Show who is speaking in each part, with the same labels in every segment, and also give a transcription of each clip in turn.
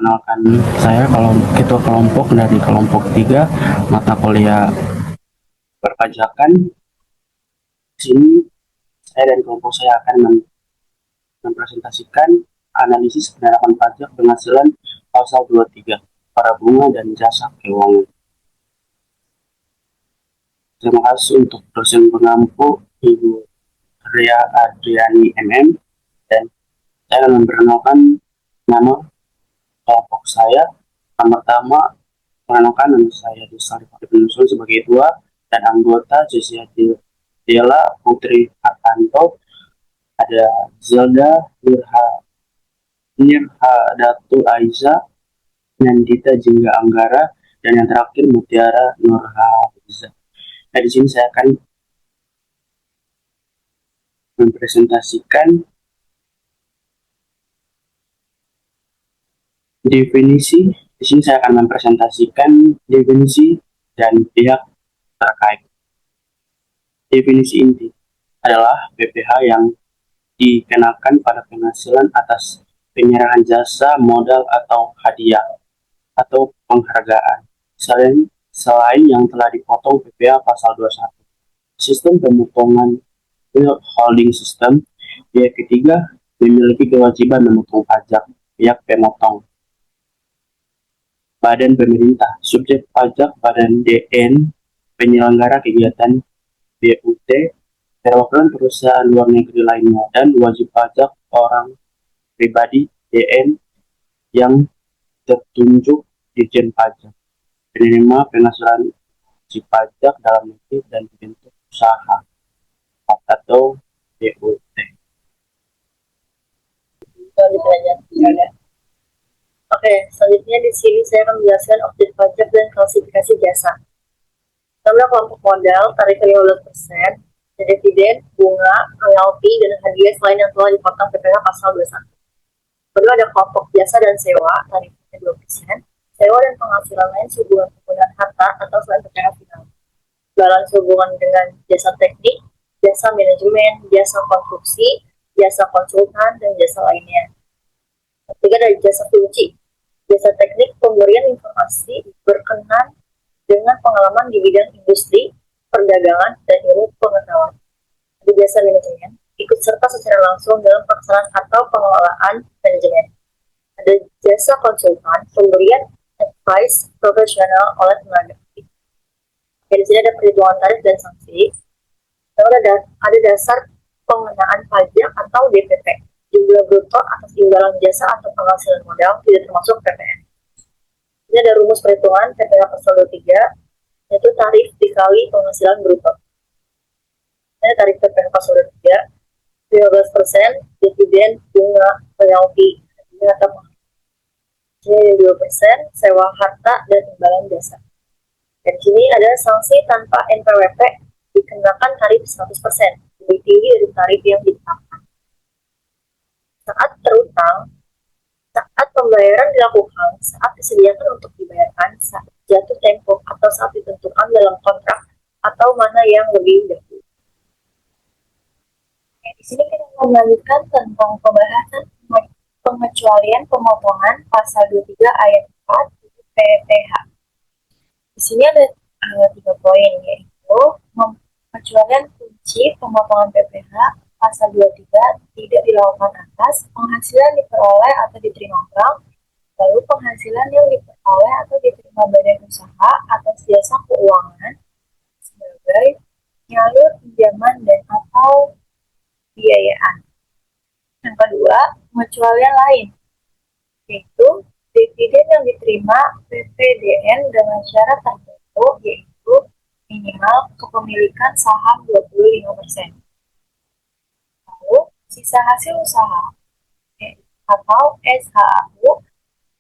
Speaker 1: Perkenalkan, saya kalau ketua kelompok dari kelompok 3 mata kuliah perpajakan. Di sini saya dan kelompok saya akan mempresentasikan analisis penerapan pajak penghasilan pasal 23 para bunga dan jasa keuangan. Terima kasih untuk dosen pengampu Ibu Ria Adriani MM, dan saya akan memperkenalkan nama kelompok saya. Yang pertama, mengenalkan nama saya Dusari Penusul sebagai ketua dan anggota Josia Dela Putri Hartanto, ada Zelda Nirhadatu Aiza, Nandita Jingga Anggara, dan yang terakhir Mutiara Nurhaliza. Nah, di sini saya akan mempresentasikan definisi. Di sini saya akan mempresentasikan definisi dan pihak terkait. Definisi inti adalah BPH yang dikenakan pada penghasilan atas penyerahan jasa, modal, atau hadiah, atau penghargaan, selain yang telah dipotong PPh pasal 21. Sistem pemotongan withholding system. Pihak ketiga memiliki kewajiban memotong pajak. Pihak pemotong badan pemerintah, subjek pajak badan DN, penyelenggara kegiatan BUT, perwakilan perusahaan luar negeri lainnya, dan wajib pajak orang pribadi DN yang tertunjuk Dirjen Pajak, penerima penghasilan wajib pajak dalam negeri dan bentuk usaha atau BUT.
Speaker 2: Oke, selanjutnya di sini saya akan menjelaskan objek pajak dan klasifikasi jasa. Pertama, kelompok modal, tarif 15%, dividen, bunga, royalti, dan hadiah selain yang telah dipotong PPh pasal 21. Kedua, ada kelompok jasa dan sewa, tarifnya 2%, sewa dan penghasilan lain sehubungan penggunaan harta atau selain PPh final. Balance hubungan dengan jasa teknik, jasa manajemen, jasa konstruksi, jasa konsultan, dan jasa lainnya. Ketiga, ada jasa kunci, jasa teknik pemberian informasi berkenan dengan pengalaman di bidang industri, perdagangan, dan ilmu pengetahuan. Ada jasa manajemen, ikut serta secara langsung dalam pelaksanaan atau pengelolaan manajemen. Ada jasa konsultan, pemberian advice profesional oleh tenaga ahli. Di sini ada perhitungan tarif dan sanksi. Lalu ada dasar pengenaan pajak atau DPP. Jumlah bruto atas imbalan jasa atau penghasilan modal tidak termasuk PPN. Ini ada rumus perhitungan PPh pasal 23, yaitu tarif dikali penghasilan bruto. Ini tarif PPh pasal 23, 15%, dividen, bunga, royalti, atau ini 2%, sewa harta, dan imbalan jasa. Dan sini ada sanksi tanpa NPWP dikenakan tarif 100%, lebih tinggi dari tarif yang ditetapkan. Saat terutang, saat pembayaran dilakukan, saat disediakan untuk dibayarkan, saat jatuh tempo, atau saat ditentukan dalam kontrak, atau mana yang lebih dahulu. Di sini kita melanjutkan tentang pembahasan pengecualian pemotongan pasal 23 ayat 4 PPh. Di sini ada 3 poin, yaitu pengecualian kunci pemotongan PPh pasal 23 tidak dilakukan atas penghasilan diperoleh atau diterima orang, lalu penghasilan yang diperoleh atau diterima badan usaha atas jasa keuangan sebagai nyalur pinjaman dan atau biayaan. Yang kedua, pengecualian lain, yaitu dividen yang diterima PPDN dengan syarat tertentu, yaitu minimal kepemilikan saham 25%. Lalu, sisa hasil usaha atau SHU,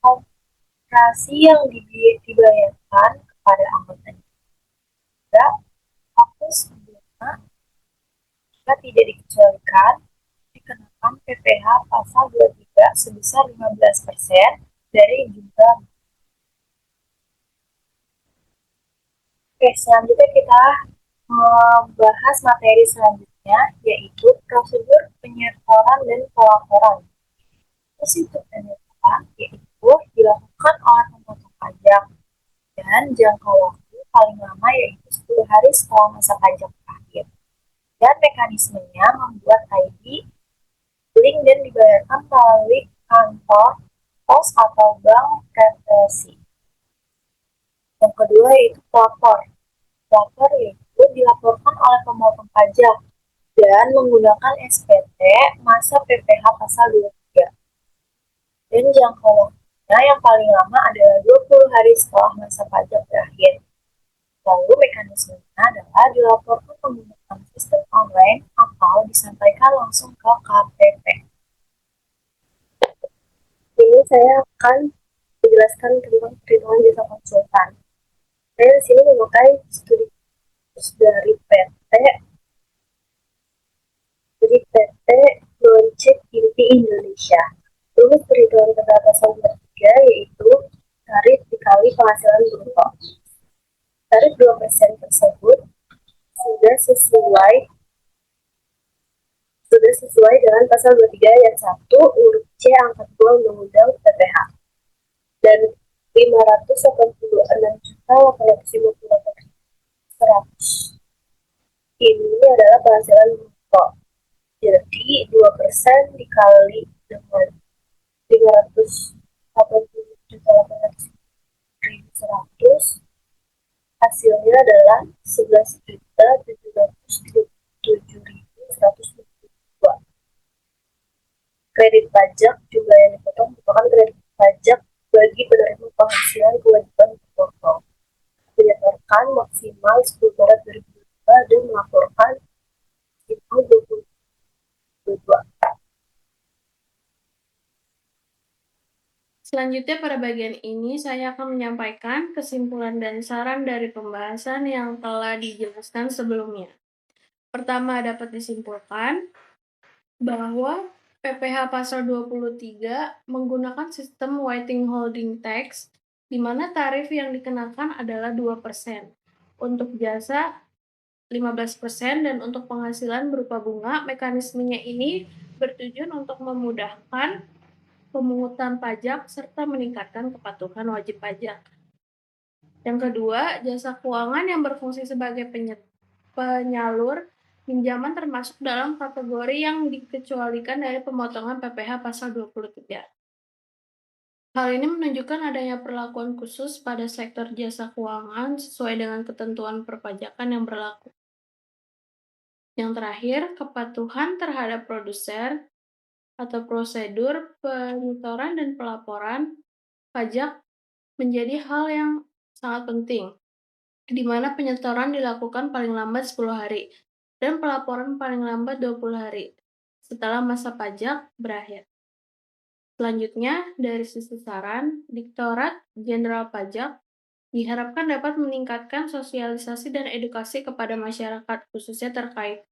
Speaker 2: operasi yang dibayarkan kepada anggotanya. Juga, fokus bunga jika tidak dikecualikan dikenakan PPh pasal 23 sebesar 15% dari jumlah. Oke, selanjutnya kita membahas materi selanjutnya, yaitu prosedur penyetoran dan pelaporan. Prosedur penyetoran yaitu dilakukan dan jangka waktu paling lama yaitu 10 hari setelah masa pajak terakhir. Dan mekanismenya membuat ID, link dan dibayarkan melalui kantor, pos atau bank referensi. Yang kedua yaitu pelapor. Pelapor yaitu dilaporkan oleh pemotong pajak dan menggunakan SPT masa PPh pasal 23. Dan jangka waktunya yang paling lama adalah 20 hari setelah masa pajak berakhir. Lalu mekanismenya adalah dilaporkan menggunakan sistem online atau disampaikan langsung ke KPP. Ini saya akan menjelaskan tentang perhitungan jasa konsultan. Saya di sini memakai studi dari PT Loncek Inti Indonesia. Rumus perhitungan pendapatan ketiga yaitu tarif dikali penghasilan bruto. Tarif 2% tersebut sudah sesuai dengan pasal 23 ayat 1 huruf C angka 2 Undang-Undang PPh. Dan 586.850.100 ini adalah penghasilan bruto. Jadi 2% dikali dengan 580.850.100 hasilnya adalah 11.737.122. Kredit pajak jumlah yang dipotong merupakan kredit pajak bagi penerima penghasilan kewajiban terpotong. Menyetorkan maksimal 10 Maret 2022 dan melaporkan maksimal 2022.
Speaker 3: Selanjutnya pada bagian ini saya akan menyampaikan kesimpulan dan saran dari pembahasan yang telah dijelaskan sebelumnya. Pertama, dapat disimpulkan bahwa PPh pasal 23 menggunakan sistem waiting holding tax di mana tarif yang dikenakan adalah 2%. Untuk jasa 15% dan untuk penghasilan berupa bunga, mekanismenya ini bertujuan untuk memudahkan pemungutan pajak serta meningkatkan kepatuhan wajib pajak. Yang kedua, jasa keuangan yang berfungsi sebagai penyalur pinjaman termasuk dalam kategori yang dikecualikan dari pemotongan PPh pasal 23. Hal ini menunjukkan adanya perlakuan khusus pada sektor jasa keuangan sesuai dengan ketentuan perpajakan yang berlaku. Yang terakhir, kepatuhan terhadap produser atau prosedur penyetoran dan pelaporan pajak menjadi hal yang sangat penting, di mana penyetoran dilakukan paling lambat 10 hari dan pelaporan paling lambat 20 hari setelah masa pajak berakhir. Selanjutnya, dari sisi saran, Direktorat Jenderal Pajak diharapkan dapat meningkatkan sosialisasi dan edukasi kepada masyarakat, khususnya terkait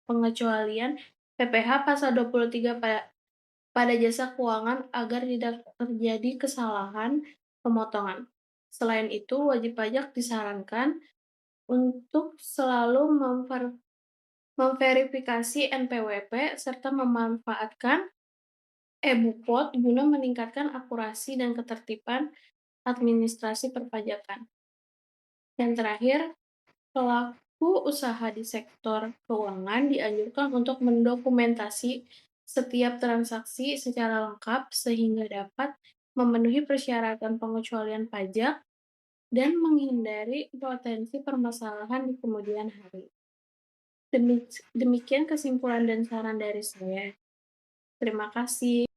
Speaker 3: pengecualian PPh pasal 23 pada jasa keuangan agar tidak terjadi kesalahan pemotongan. Selain itu, wajib pajak disarankan untuk selalu memverifikasi NPWP serta memanfaatkan e-Bupot guna meningkatkan akurasi dan ketertiban administrasi perpajakan. Yang terakhir, pelaku usaha di sektor keuangan dianjurkan untuk mendokumentasi setiap transaksi secara lengkap sehingga dapat memenuhi persyaratan pengecualian pajak dan menghindari potensi permasalahan di kemudian hari. Demikian kesimpulan dan saran dari saya. Terima kasih.